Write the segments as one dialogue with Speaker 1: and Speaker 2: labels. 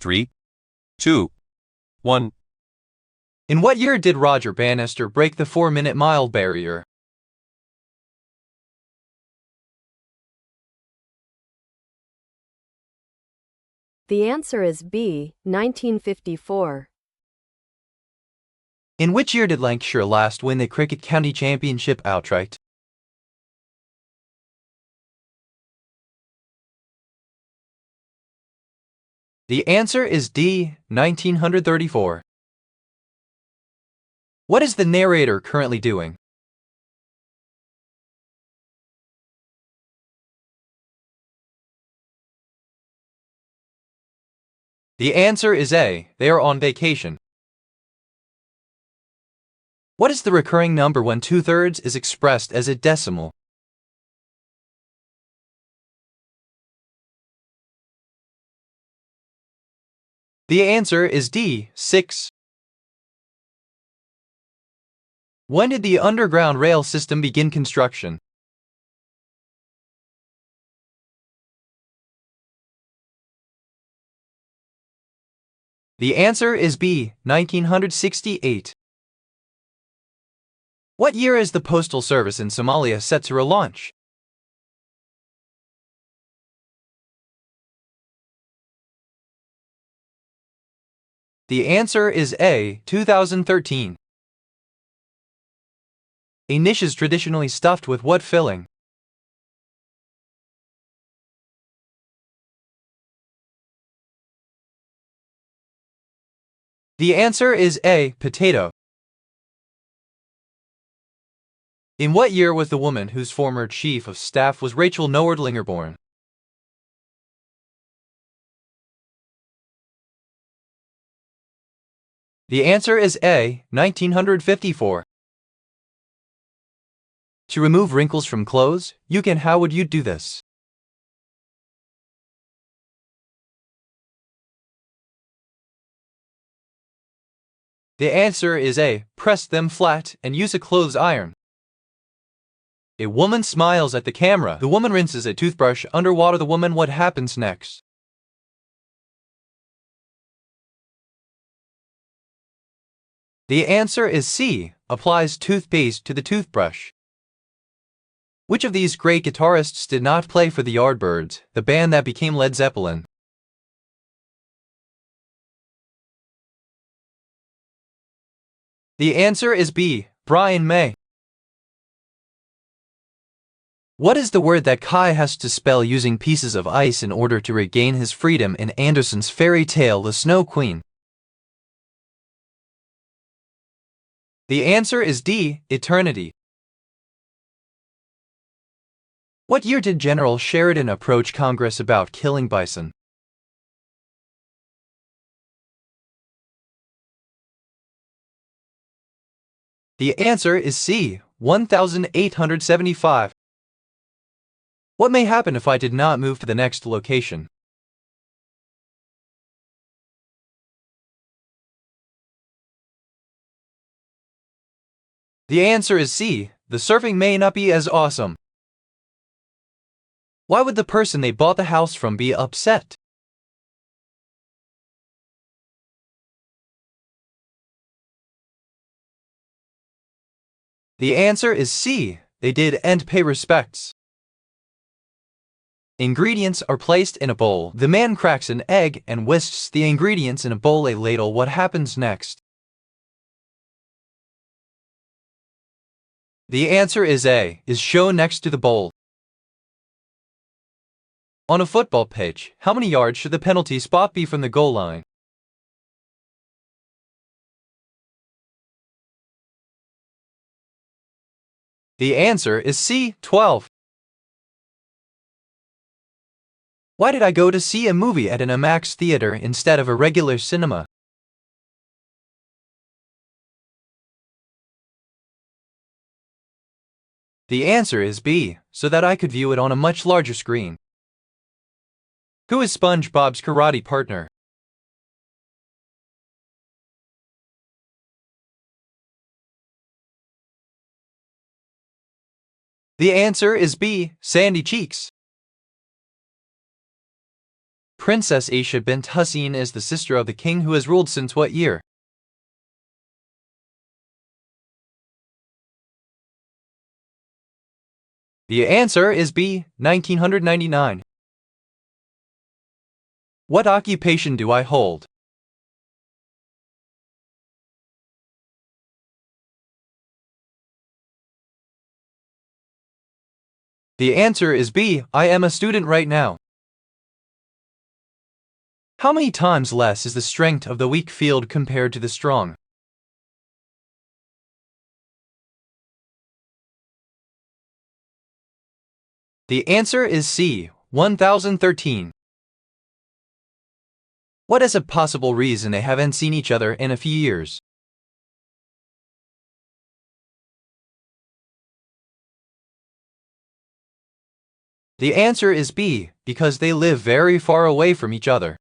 Speaker 1: 3, 2, 1.
Speaker 2: In what year did Roger Bannister break the 4-minute mile barrier?
Speaker 3: The answer is B, 1954.
Speaker 2: In which year did Lancashire last win the Cricket County Championship outright? The answer is D, 1934. What is the narrator currently doing? The answer is A, they are on vacation. What is the recurring number when 2/3 is expressed as a decimal? The answer is D, 6. When did the Underground Rail System begin construction? The answer is B, 1968. What year is the Postal Service in Somalia set to relaunch? The answer is A, 2013. A niche is traditionally stuffed with what filling? The answer is A, potato. In what year was the woman whose former chief of staff was Rachel Nordlinger born? The answer is A, 1954. To remove wrinkles from clothes, how would you do this? The answer is A, press them flat and use a clothes iron. A woman smiles at the camera. The woman rinses a toothbrush underwater. The woman, what happens next? The answer is C, applies toothpaste to the toothbrush. Which of these great guitarists did not play for the Yardbirds, the band that became Led Zeppelin? The answer is B, Brian May. What is the word that Kai has to spell using pieces of ice in order to regain his freedom in Andersen's fairy tale The Snow Queen? The answer is D, eternity. What year did General Sheridan approach Congress about killing bison? The answer is C, 1875. What may happen if I did not move to the next location? The answer is C, the surfing may not be as awesome. Why would the person they bought the house from be upset? The answer is C, they did and pay respects. Ingredients are placed in a bowl. The man cracks an egg and whisks the ingredients in a bowl, a ladle. What happens next? The answer is A, is shown next to the bowl. On a football pitch, how many yards should the penalty spot be from the goal line? The answer is C, 12. Why did I go to see a movie at an IMAX theater instead of a regular cinema? The answer is B, so that I could view it on a much larger screen. Who is SpongeBob's karate partner? The answer is B, Sandy Cheeks. Princess Aisha bint Hussein is the sister of the king who has ruled since what year? The answer is B, 1999. What occupation do I hold? The answer is B, I am a student right now. How many times less is the strength of the weak field compared to the strong? The answer is C, 1013. What is a possible reason they haven't seen each other in a few years? The answer is B, because they live very far away from each other.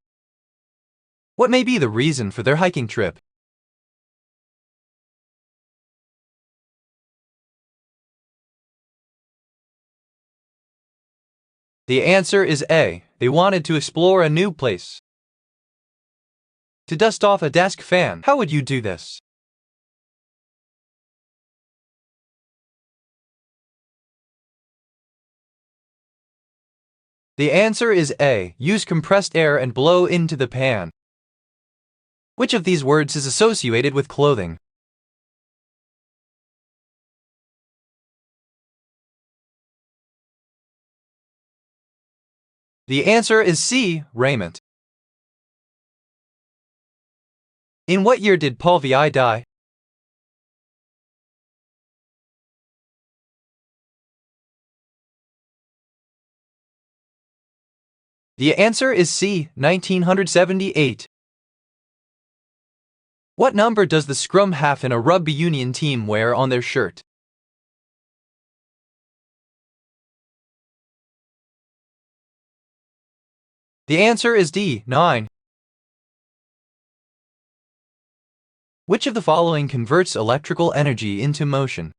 Speaker 2: What may be the reason for their hiking trip? The answer is A, they wanted to explore a new place. To dust off a desk fan, how would you do this? The answer is A, use compressed air and blow into the pan. Which of these words is associated with clothing? The answer is C, raiment. In what year did Paul VI die? The answer is C, 1978. What number does the scrum half in a rugby union team wear on their shirt? The answer is D, 9. Which of the following converts electrical energy into motion?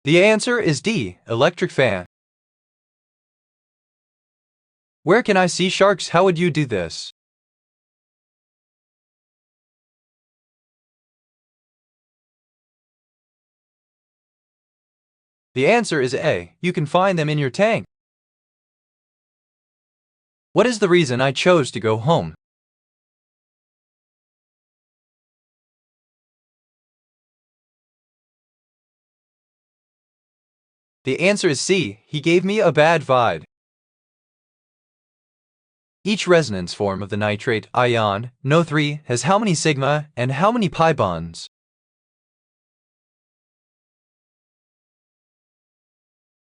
Speaker 2: The answer is D, electric fan. Where can I see sharks? How would you do this? The answer is A, you can find them in your tank. What is the reason I chose to go home? The answer is C, he gave me a bad vibe. Each resonance form of the nitrate ion, NO3, has how many sigma and how many pi bonds?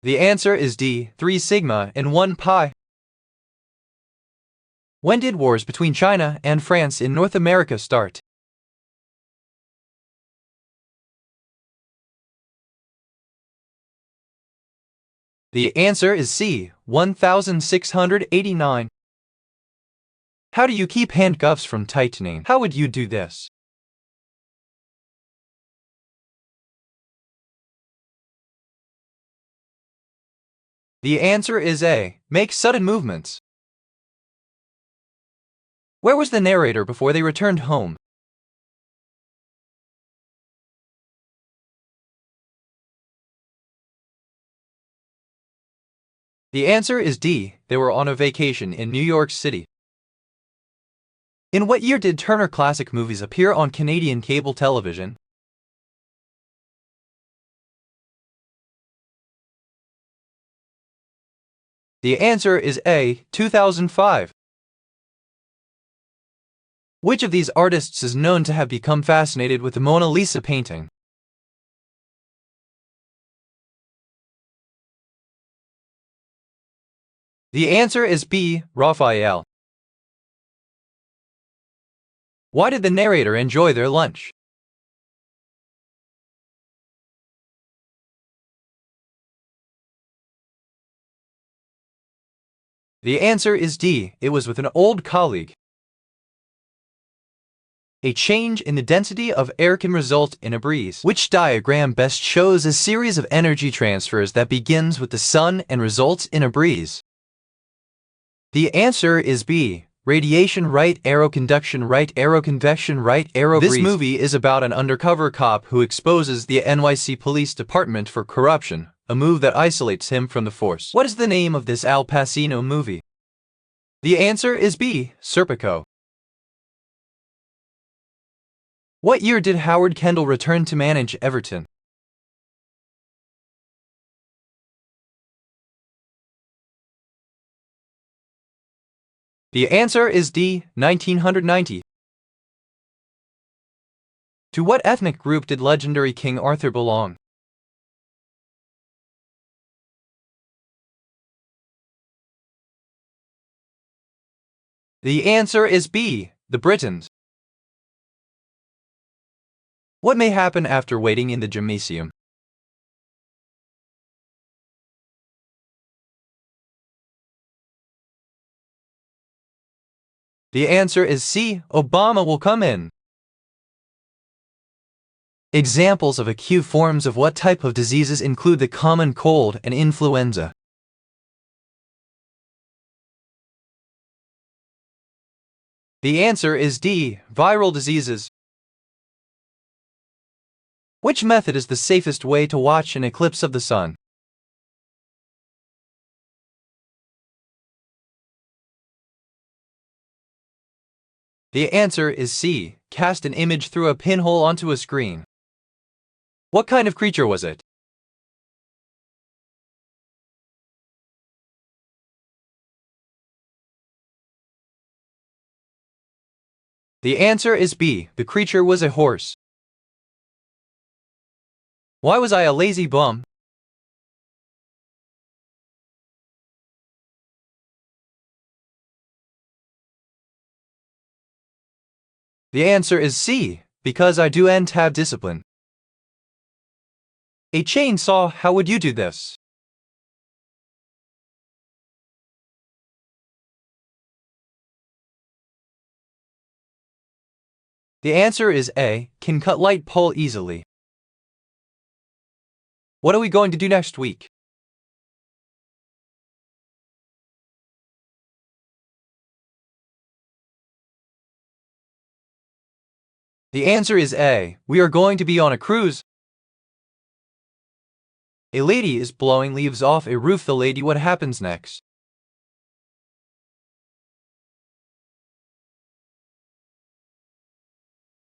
Speaker 2: The answer is D, 3 sigma and 1 pi. When did wars between China and France in North America start? The answer is C, 1689. How do you keep handcuffs from tightening? How would you do this? The answer is A, make sudden movements. Where was the narrator before they returned home? The answer is D, they were on a vacation in New York City. In what year did Turner Classic Movies appear on Canadian cable television? The answer is A, 2005. Which of these artists is known to have become fascinated with the Mona Lisa painting? The answer is B, Raphael. Why did the narrator enjoy their lunch? The answer is D, it was with an old colleague. A change in the density of air can result in a breeze. Which diagram best shows a series of energy transfers that begins with the sun and results in a breeze? The answer is B. Radiation, right arrow, conduction, right arrow, convection, right arrow, breeze. This movie is about an undercover cop who exposes the NYC Police Department for corruption, a move that isolates him from the force. What is the name of this Al Pacino movie? The answer is B. Serpico. What year did Howard Kendall return to manage Everton? The answer is D. 1990. To what ethnic group did legendary King Arthur belong? The answer is B. The Britons. What may happen after waiting in the gymnasium? The answer is C. Obama will come in. Examples of acute forms of what type of diseases include the common cold and influenza? The answer is D. Viral diseases. Which method is the safest way to watch an eclipse of the sun? The answer is C. Cast an image through a pinhole onto a screen. What kind of creature was it? The answer is B. The creature was a horse. Why was I a lazy bum? The answer is C. Because I don't have discipline. A chainsaw, how would you do this? The answer is A. Can cut light pole easily. What are we going to do next week? The answer is A. We are going to be on a cruise. A lady is blowing leaves off a roof. The lady, what happens next?